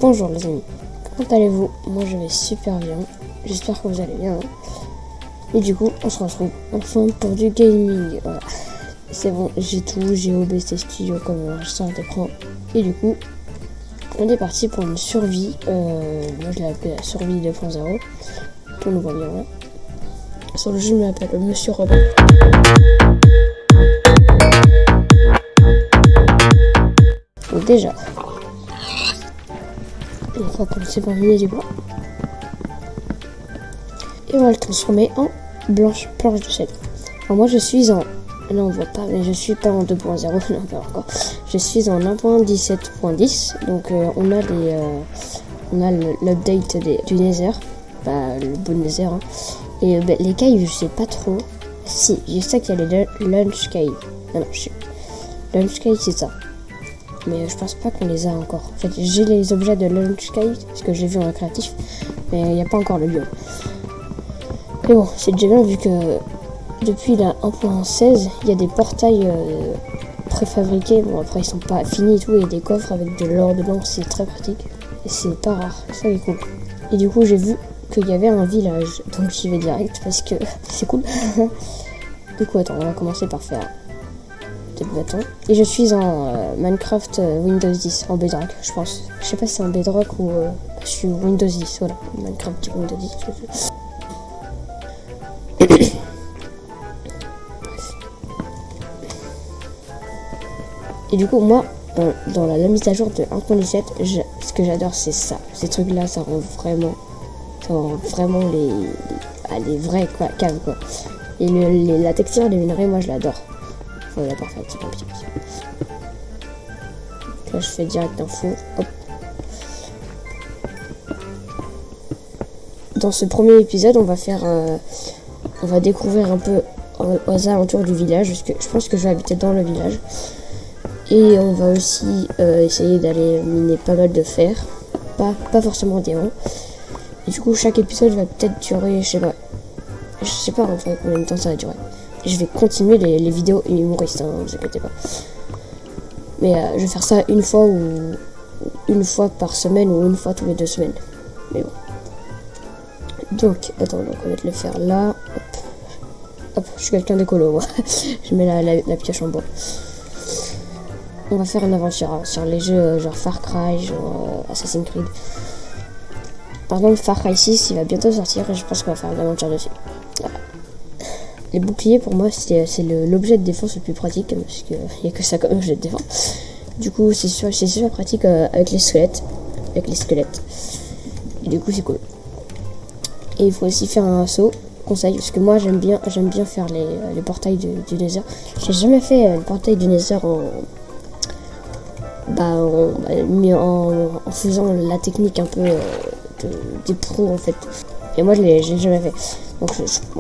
Bonjour les amis, comment allez-vous? Moi je vais super bien, j'espère que vous allez bien. Et du coup on se retrouve enfin pour du gaming, voilà. C'est bon, j'ai tout, j'ai OBS Studio comme enregistrement d'écran. Et du coup on est parti pour une survie, moi je l'ai appelé la survie 2.0, pour nous voir bien là. Sur le jeu je m'appelle Monsieur Robot. Donc déjà, on va commencer par miner du bois. Et on va le transformer en planche de cèdre. Alors moi je suis en... Là on voit pas, mais je suis pas en 2.0, non pas encore. Je suis en 1.17.10, donc on a l'update du Nether, le beau Nether. Hein. Et les caves, je sais pas trop. Si, je sais qu'il y a les Lunch Cave. Non, Lunch Cave c'est ça. Mais je pense pas qu'on les a encore. En fait, j'ai les objets de Lunch Cave, parce que j'ai vu en créatif, mais il n'y a pas encore le biome. Mais bon, c'est déjà bien vu que depuis la 1.16, il y a des portails préfabriqués. Bon, après, ils sont pas finis et tout, et des coffres avec de l'or dedans, c'est très pratique. Et c'est pas rare, ça c'est cool. Et du coup, j'ai vu qu'il y avait un village, donc j'y vais direct parce que c'est cool. Du coup, attends, on va commencer par faire des bâtons. Et je suis en Minecraft Windows 10, en Bedrock, je pense. Je sais pas si c'est en Bedrock ou je suis Windows 10, voilà. Minecraft Windows 10. Et du coup, moi, dans la mise à jour de 1.17, ce que j'adore, c'est ça. Ces trucs-là, ça rend vraiment les vrais caves, quoi. Et la texture des minerais, moi, je l'adore. Enfin, la parfaite, c'est pas pire. Là, je fais direct un four. Hop. Dans ce premier épisode, on va découvrir un peu aux alentours du village, parce que je pense que je vais habiter dans le village. Et on va aussi essayer d'aller miner pas mal de fer, pas forcément diamant. Et du coup, chaque épisode va peut-être durer, je sais pas en fait combien de temps ça va durer. Et je vais continuer les vidéos humoristes, hein, vous inquiétez pas. Mais je vais faire ça une fois par semaine ou une fois tous les 2 semaines. Mais bon. Donc, attends, on va mettre le fer là. Hop, je suis quelqu'un d'écolo, moi. Je mets la pioche en bois. On va faire une aventure sur les jeux genre Far Cry, genre Assassin's Creed. Par exemple, Far Cry 6, il va bientôt sortir et je pense qu'on va faire une aventure dessus. Voilà. Les boucliers, pour moi, c'est l'objet de défense le plus pratique, parce qu'il n'y a que ça comme objet de défense. Du coup, c'est super pratique avec les squelettes. Et du coup, c'est cool. Et il faut aussi faire un saut. Conseil, parce que moi, j'aime bien faire les portails du Nether. J'ai jamais fait le portail du Nether en faisant la technique un peu des pros en fait. Et moi j'ai jamais fait. Donc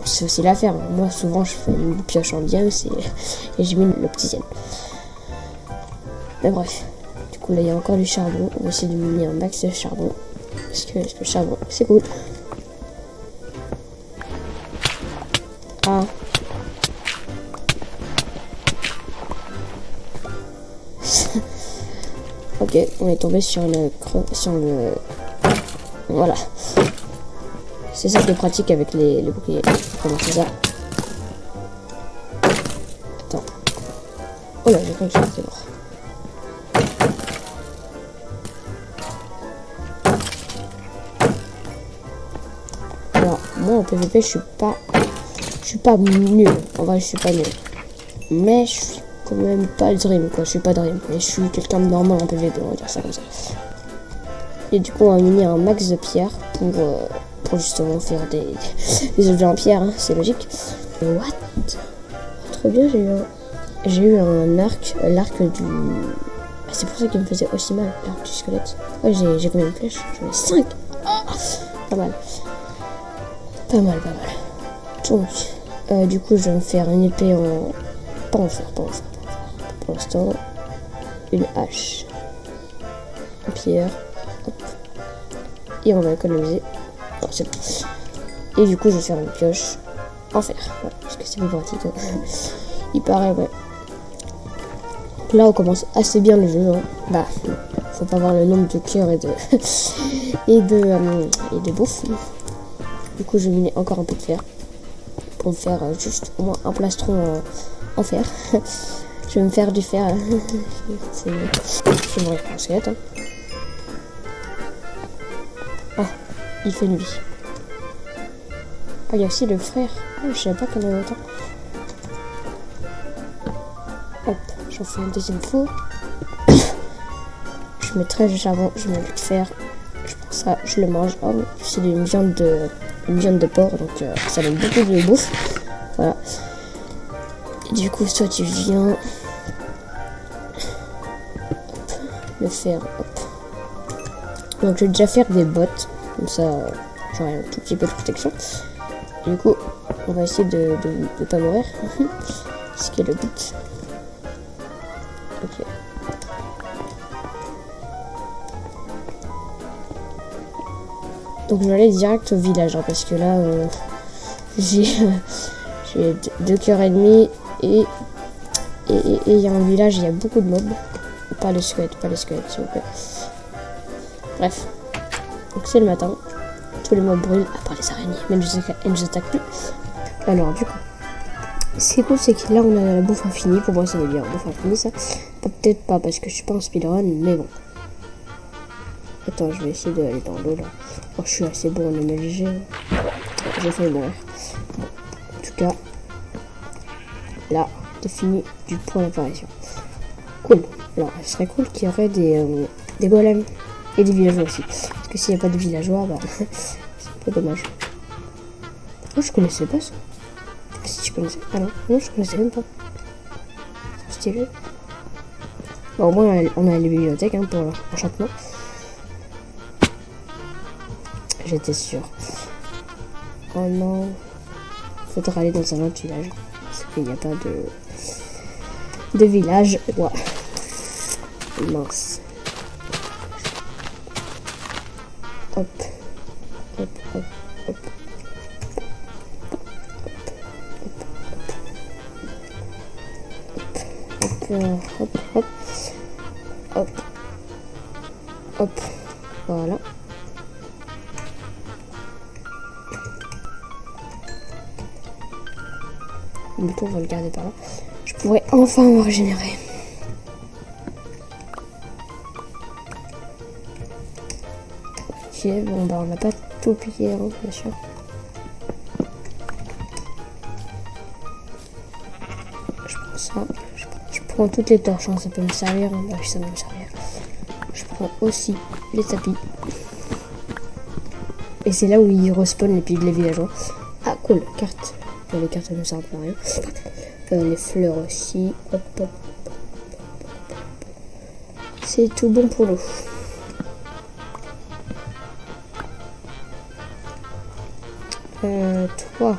c'est aussi l'affaire. Moi souvent je fais une pioche en diams et j'ai mis l'obsidienne. Mais bref. Du coup là il y a encore du charbon. On va essayer de miner un max de charbon. Parce que le charbon c'est cool. Ah. Ok, on est tombé sur le... Voilà. C'est ça que je pratique avec les boucliers. Comment c'est ça? Attends. Oh là, j'ai cru que j'étais mort. Alors, moi en PVP, je suis pas nul. En vrai, je suis pas nul. Mais je suis quand même pas dream, quoi. Je suis pas dream, mais je suis quelqu'un de normal en PVP, on va dire ça comme ça. Et du coup, on va miner un max de pierres pour justement faire des objets en pierre, hein, c'est logique. What? Trop bien, j'ai eu un arc, l'arc du... Ah, c'est pour ça qu'il me faisait aussi mal, l'arc du squelette. Ouais, j'ai combien de flèches? J'en ai 5. Oh, pas mal. Donc, du coup, je vais me faire une épée en... Pas en fer. Pour l'instant, une hache en pierre. Hop. Et on va économiser. Oh, c'est bon. Et du coup, je vais faire une pioche en fer. Voilà, parce que c'est plus pratique. Il paraît, ouais. Là, on commence assez bien le jeu. Hein. faut pas voir le nombre de cœurs et de et de bouffe. Du coup, je vais miner encore un peu de fer pour me faire juste au moins un plastron en fer. Je vais me faire du fer. Je vais mourir par squelette. Hein. Ah, il fait nuit. Ah, il y a aussi le frère. Oh, je savais pas qu'il y en avait autant. Hop, j'en fais un deuxième four. Je mettrai du charbon, je mets du fer. Je prends ça, je le mange. Oh, c'est une viande de porc, donc ça donne beaucoup de bouffe. Voilà. Et du coup, soit tu viens. Hop, le fer, hop. Donc, je vais déjà faire des bottes. Comme ça, j'aurai un tout petit peu de protection. Et du coup, on va essayer de pas mourir. Ce qui est le but. Ok. Donc je vais aller direct au village hein, parce que là j'ai 2 cœurs et demi et il y a un village, il y a beaucoup de mobs. Pas les squelettes s'il vous plaît. Bref. Donc c'est le matin. Tous les mobs brûlent à part les araignées. Mais elles ne nous attaquent plus. Alors du coup. Ce qui est cool c'est que là on a la bouffe infinie. Pour moi ça veut dire bouffe infinie ça. Peut-être pas parce que je suis pas en speedrun mais bon. Attends, je vais essayer d'aller dans l'eau là. Oh, je suis assez bon en MLG. J'ai failli mourir. Bon, en tout cas, là, c'est fini du point d'apparition. Cool. Alors, ce serait cool qu'il y aurait des golems et des villageois aussi. Parce que s'il n'y a pas de villageois, bah, c'est un peu dommage. Oh, je connaissais pas ça. Si tu connaissais. Ah non, je connaissais même pas. C'est stylé. Bon, au moins, on a les bibliothèques hein, pour l'enchantement. J'étais sûre. Oh non. Faudra aller dans un autre village. Parce qu'il n'y a pas de village. Ouais. Mince. Hop. Hop, hop, hop. Hop, hop. Hop. Hop. Voilà. Le bouton, on va le garder par là. Je pourrais enfin me régénérer. Ok, bon bah on n'a pas tout plié, hein, bien sûr. Je prends ça. Je prends toutes les torches, hein, ça peut me servir. Hein. Bah, ça va me servir. Je prends aussi les tapis. Et c'est là où ils respawnent les villageois. Ah cool, carte. Bon, les cartes ne servent à rien. Les fleurs aussi. Hop, hop. C'est tout bon pour l'eau. Toi.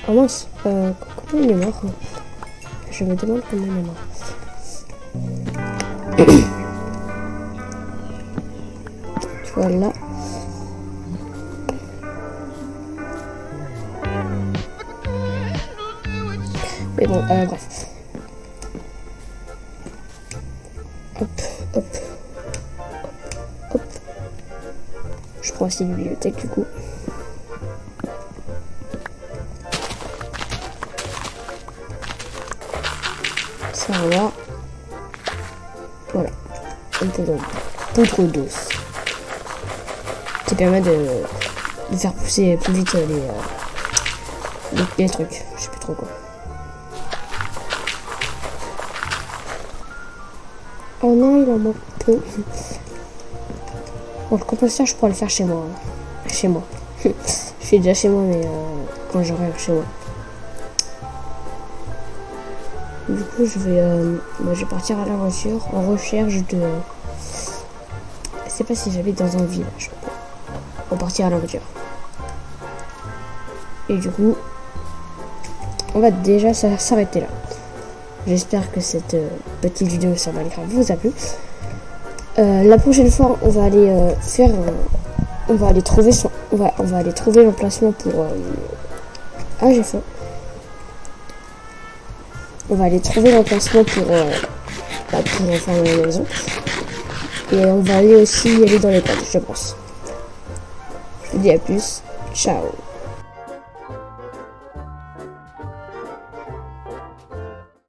Oh mince. Comment il est mort? Je me demande comment il est mort. Voilà. Mais bon, bref. Hop, hop. Hop. Je prends aussi une bibliothèque du coup. Ça va. Voilà. Un peu de poudre douce. Qui permet de faire pousser plus vite les trucs. Je sais plus trop quoi. Oh non, il en manque peu. Bon, le composteur, je pourrais le faire chez moi. Hein. Chez moi. Je fais déjà chez moi, mais quand j'aurai chez moi. Du coup, je vais partir à l'aventure en recherche de... Je sais pas si j'habite dans un village. On va partir à l'aventure. Et du coup, on va déjà s'arrêter là. J'espère que cette petite vidéo sur Minecraft vous a plu. La prochaine fois, on va aller on va aller trouver l'emplacement pour. Ah, j'ai faim. On va aller trouver l'emplacement pour enfermer la maison. Et on va aller aussi y aller dans les pannes, je pense. Je vous dis à plus. Ciao.